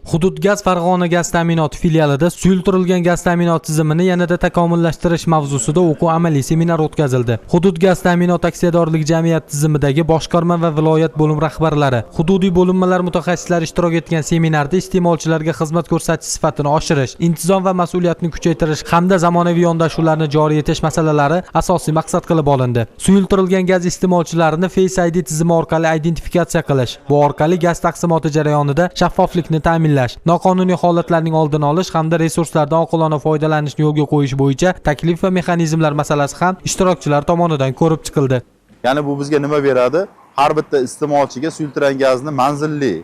Hudud gaz Farg'ona gaz ta'minoti filialida suyultirilgan gaz ta'minoti tizimini yanada takomillashtirish mavzusida o'quv-amaliy seminar o'tkazildi. Hudud gaz ta'minoti aksiyadorlik jamiyati tizimidagi boshqarma va viloyat bo'lim rahbarlari, hududiy bo'linmalar mutaxassislari ishtirok etgan seminarda iste'molchilarga xizmat ko'rsatish sifatini oshirish, intizom va mas'uliyatni kuchaytirish hamda zamonaviy yondashuvlarni joriy etish masalalari asosiy maqsad qilib olindi. Suyultirilgan gaz iste'molchilarini Face ID tizimi orqali identifikatsiya qilish, bu orqali gaz taqsimoti jarayonida shaffoflikni ta'minlash, noqonuniy holatlarning oldini olish hamda resurslardan oqilona foydalanishni yo'lga qo'yish bo'yicha taklif va mexanizmlar masalasi ham ishtirokchilar tomonidan ko'rib chiqildi. Ya'ni bu bizga nima beradi? Har bitta iste'molchiga suyultirilgan gazni manzilli,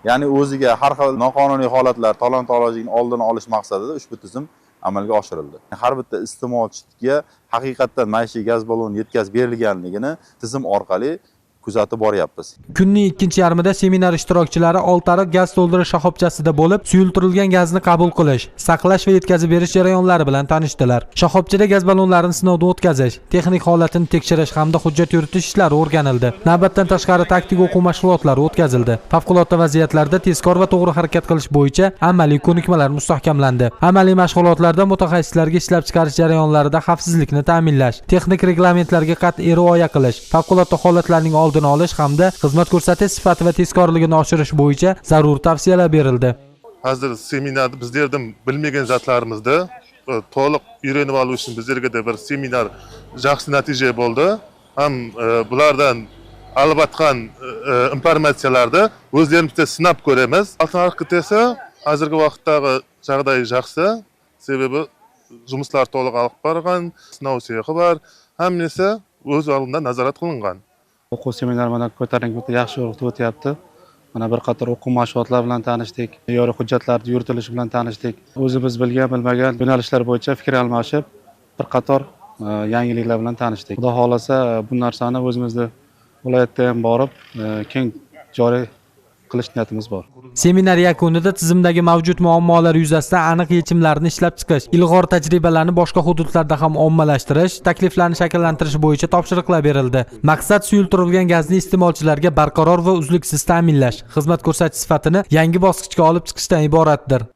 ya'ni o'ziga har xil noqonuniy holatlar, talon-torojlikning oldini olish maqsadida ushbu tizim amalga oshirildi. Har bitta iste'molchiga haqiqatdan maishiy gaz balloni yetkazib berilganligini tizim orqali kuzatib boryapmiz. Kunning ikkinchi yarmida seminar ishtirokchilari Oltariq gaz to'ldirish shoxobchasida bo'lib, suyultirilgan gazni qabul qilish, saqlash va yetkazib berish jarayonlari bilan tanishdilar. Shoxobchada gaz ballonlarini sinovdan o'tkazish, texnik holatini tekshirish hamda hujjat yuritish ishlari o'rganildi. Navbatdan tashqari taktik o'quv mashg'ulotlari o'tkazildi. Favqulodda vaziyatlarda tezkor va to'g'ri harakat qilish bo'yicha amaliy ko'nikmalar mustahkamlandi. Amaliy mashg'ulotlarda mutaxassislarga ishlab chiqarish jarayonlarida xavfsizlikni ta'minlash, texnik reglamentlarga qat'iy rioya qilish, favqulodda holatlarning oldini olish hamda xizmat ko'rsatish sifati va tezkorligini oshirish bo'yicha zarur tavsiyalar berildi. Hozir seminarda bizlardan bilmagan zatlarimizni to'liq o'rganib olish uchun bizlarga bir seminar yaxshi natija bo'ldi. Ham bulardan albatgan informatsiyalarni o'zlarimizda sinab ko'ramiz. Oltariq esa hozirgi vaqtdagi joyda yaxshi, sababi жұмыстар to'liq olib borgan, sinov sexi bor, hammasi o'z oldidan nazorat qilingan. O'quv seminar mana ko'tarinki o'ta yaxshi o'tyapti. Mana bir qator o'quv mashg'ulotlar bilan tanishdik, me'yoriy hujjatlar yuritilishi bilan tanishdik. O'zimiz bilgan, bilmagan yo'nalishlar bo'yicha fikr almashib, bir qator yangiliklar bilan tanishdik. Xudo xolasa bu narsani o'zimizda viloyatda ham borib, keng joriy qilish niyatimiz bor. Seminar yakunida tizimdagi mavjud muammolar yuzasidan aniq yechimlarni ishlab chiqish, ilg'or tajribalarni boshqa hududlarda ham ommalashtirish, takliflarni shakllantirish bo'yicha topshiriqlar berildi. Maqsad suyultirilgan gazni iste'molchilarga barqaror va uzluksiz ta'minlash, xizmat ko'rsatish sifatini yangi bosqichga olib chiqishdan iboratdir.